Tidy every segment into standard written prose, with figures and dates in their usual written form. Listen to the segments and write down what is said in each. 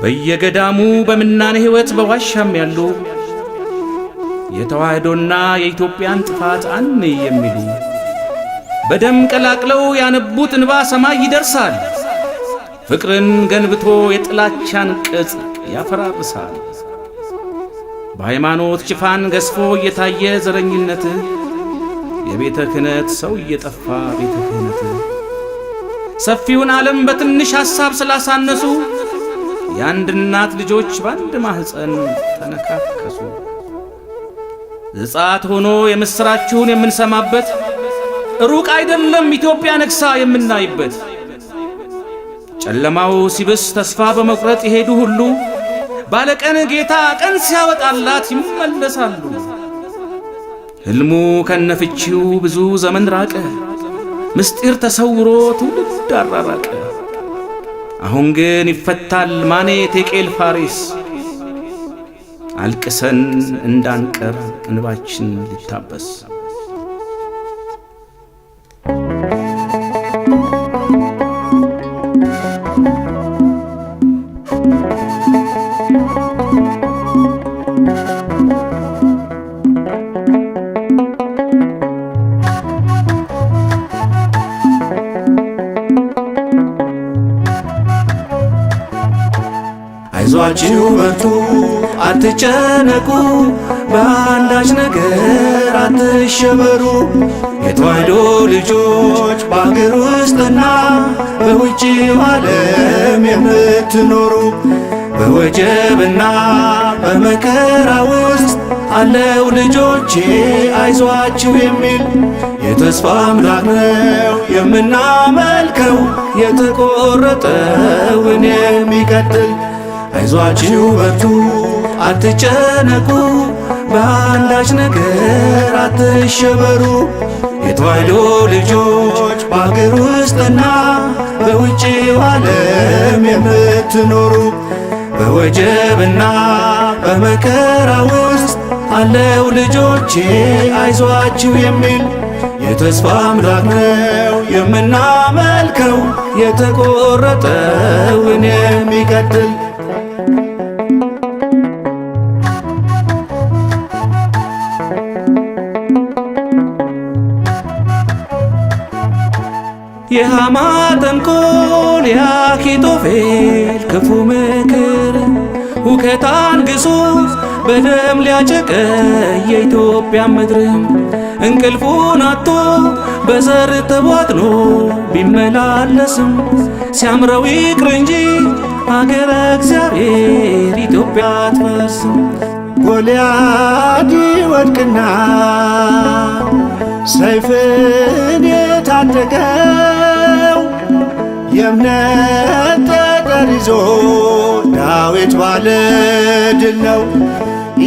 በየገዳሙ በምናኔ ሕይወት በዋሻም ያሉ የተዋህዶና የኢትዮጵያን ጥፋት አን የሚሉ በደም ቀላቅለው ያነቡት እንባ ሰማይ ይደርሳል። ፍቅርን ገንብቶ የጥላቻን ቅጽ ያፈራርሳል። በሃይማኖት ሽፋን ገዝፎ እየታየ ዘረኝነት የቤተ ክህነት ሰው እየጠፋ ቤተ ክህነት ሰፊውን ዓለም በትንሽ ሐሳብ ስላሳነሱ የአንድ እናት ልጆች በአንድ ማህፀን ተነካከሱ። ዘጸአት ሆኖ የምስራችሁን የምንሰማበት ሩቅ አይደለም ኢትዮጵያ ነግሳ የምናይበት። ጨለማው ሲብስ ተስፋ በመቁረጥ የሄዱ ሁሉ ባለቀን ጌታ ቀን ሲያወጣላት ይመለሳሉ። ሕልሙ ከነፍቺው ብዙ ዘመን ራቀ፣ ምስጢር ተሰውሮ ትውልድ አራራቀ። አሁን ግን ይፈታል ማኔ ቴቄል ፋሬስ፣ አልቅሰን እንዳንቀር እንባችን ሊታበስ። አይዟችሁ በርቱ አትጨነቁ፣ በአንዳች ነገር አትሸበሩ። የተዋህዶ ልጆች በአገር ውስጥና በውጭው ዓለም የምትኖሩ በወጀብና በመከራ ውስጥ አለው ልጆቼ አይዟችሁ የሚል የተስፋ አምላክ ነው የምናመልከው፣ የተቆረጠውን የሚቀጥል። አይዟችሁ በርቱ አትጨነቁ፣ በአንዳች ነገር አትሸበሩ። የተዋህዶ ልጆች በአገር ውስጥና በውጭው ዓለም የምትኖሩ በወጀብና በመከራ ውስጥ አለው ልጆቼ አይዟችሁ የሚል የተስፋ አምላክ ነው የምናመልከው፣ የተቆረጠውን የሚቀጥል። የሐማ ተንኮል የአኪጦፌል ክፉ ምክር ሁከት አንግሶ በደም ሊያጨቀይ የኢትዮጵያ ምድር እንቅልፉን አጥቶ በዘር ተቧጥኖ ቢመላለስም ሲያምረው ይቅር እንጂ አገረ እግዚአብሔር ኢትዮጵያ አትፈርስም። ጎልያድ ይወድቅና ሰይፍን የታጠቀው የእምነት ጠጠር ይዞ ዳዊት ባለ ድል ነው።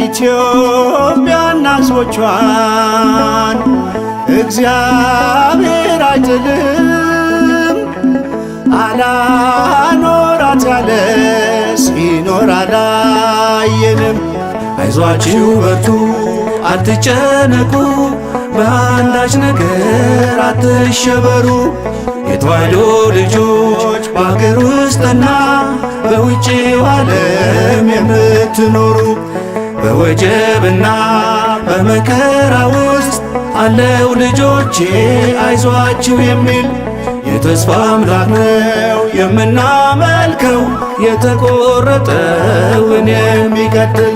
ኢትዮጵያና ሕዝቦቿን እግዚአብሔር አይጥልም። አላኖራት ያለ ሲኖር አላየንም። አይዟችሁ በርቱ አትጨነቁ፣ በአንዳች ነገር አትሸበሩ። የተዋህዶ ልጆች በአገር ውስጥና በውጭው ዓለም የምትኖሩ በወጀብና በመከራ ውስጥ አለው ልጆቼ አይዟችሁ የሚል የተስፋ አምላክ ነው የምናመልከው፣ የተቆረጠውን የሚቀጥል።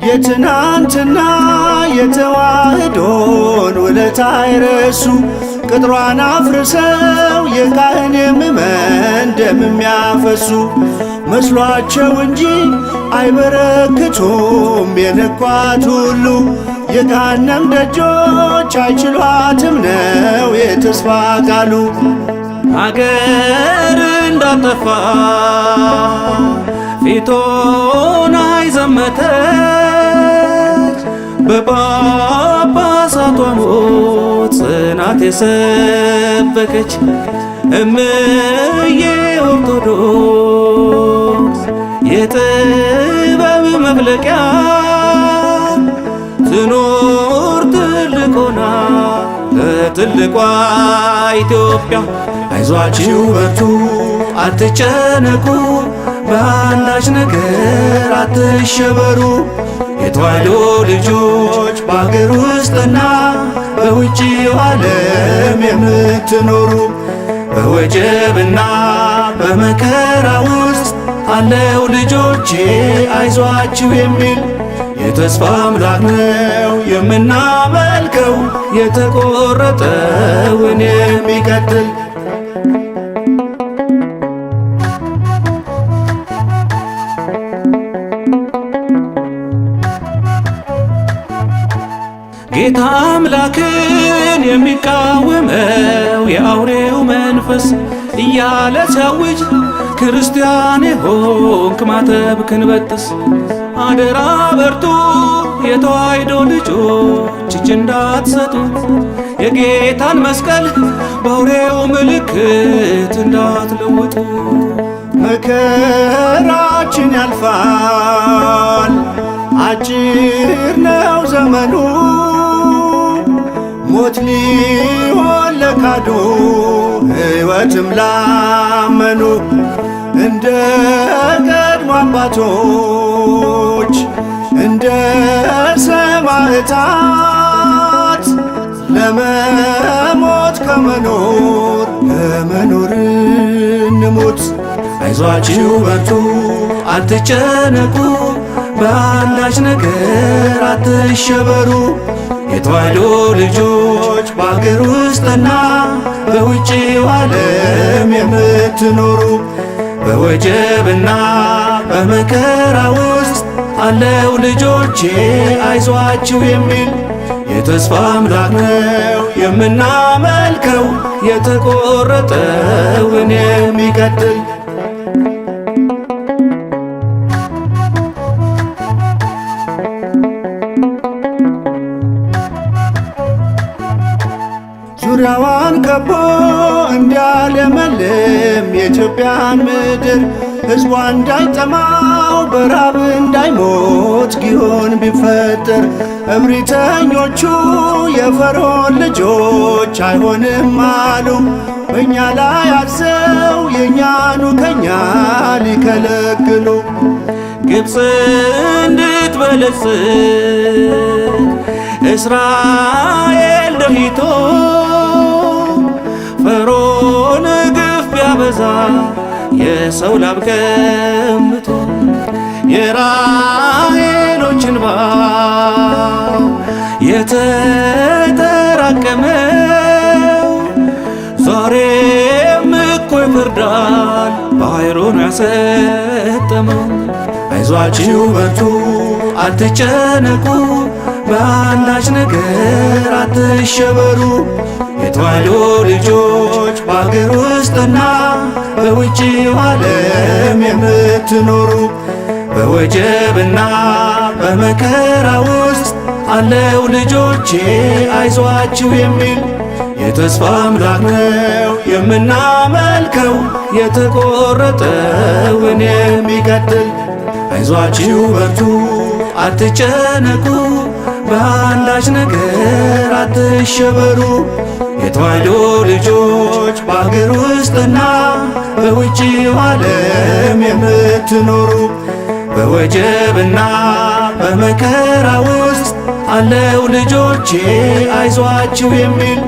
የትናንትና የተዋህዶን ውለታ አይረሱ፣ ቅጥሯን አፍርሰው የካህን የምእመን ደም የሚያፈሱ መስሏቸው እንጂ አይበረክቱም የነኳት ሁሉ። የገሃነም ደጆች አይችሏትም ነው የተስፋ ቃሉ። አገር እንዳጠፋ ፊቶን አይዘመተች በጳጳሳቷ ሞት ጽናት የሰበከች እምዬ ኦርቶዶክስ የጥበብ መፍለቂያ ትኖር ትልቋ ኢትዮጵያ። አይዟችሁ በርቱ አትጨነቁ፣ በአንዳች ነገር አትሸበሩ። የተዋሕዶ ልጆች በአገር ውስጥና በውጭው ዓለም የምትኖሩ በወጀብና በመከራ ውስጥ አለው ልጆቼ አይዟችሁ የሚል የተስፋ አምላክ ነው የምናመልከው የተቆረጠውን የሚቀጥል። ጌታ አምላክን የሚቃወመው የአውሬው መንፈስ እያለ ሲያውጅ ክርስቲያን የሆንክ ማተብክን በጥስ። አደራ በርቱ የተዋሕዶ ልጆች እጅ እንዳትሰጡ፣ የጌታን መስቀል በአውሬው ምልክት እንዳትለውጡ። መከራችን ያልፋል አጭር ነው ዘመኑ፣ ሞት ሊሆን ለካዱ ሕይወትም ላመኑ እንደ ቀድሞ አባቶች እንደ ሰማዕታት ለመሞት ከመኖር ለመኖር እንሙት። አይዟችሁ በርቱ አትጨነቁ፣ በአንዳች ነገር አትሸበሩ። የተዋሕዶ ልጆች በአገር ውስጥና በውጭው ዓለም የምትኖሩ በወጀብና በመከራ ውስጥ አለው ልጆቼ አይዟችሁ የሚል የተስፋ አምላክ ነው የምናመልከው የተቆረጠውን የሚቀጥል። ዙሪያዋን ከቦ እንዲያለመልም የኢትዮጵያን ምድር ሕዝቧ እንዳይጠማው በራብ እንዳይሞት ጊዮን ቢፈጠር እብሪተኞቹ የፈርዖን ልጆች አይሆንም አሉ። በእኛ ላይ አዘው የእኛኑ ከኛ ሊከለክሉ ግብፅ እንድትበለጽግ እስራኤል ደሂቶ ፈርዖን ግፍ ቢያበዛ የሰው ላብ ቀምቶ የራሔሎች እንባ የተጠራቀመው ዛሬም እኮ ይፈርዳል ባሕሩን ያሰጠመው። አይዟችሁ በርቱ አትጨነቁ፣ በአንዳች ነገር አትሸበሩ። የተዋሕዶ ልጆች በአገር ውስጥና በውጭው ዓለም የምትኖሩ በወጀብና በመከራ ውስጥ አለው ልጆቼ አይዟችሁ የሚል የተስፋ አምላክ ነው የምናመልከው የተቆረጠውን የሚቀጥል። አይዟችሁ በርቱ አትጨነቁ፣ በአንዳች ነገር አትሸበሩ። የተዋሕዶ ልጆች በአገር ውስጥና በውጭው ዓለም የምትኖሩ በወጀብና በመከራ ውስጥ አለው ልጆቼ አይዟችሁ የሚል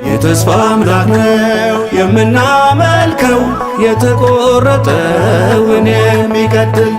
የተስፋ አምላክ ነው የምናመልከው የተቆረጠውን የሚቀጥል።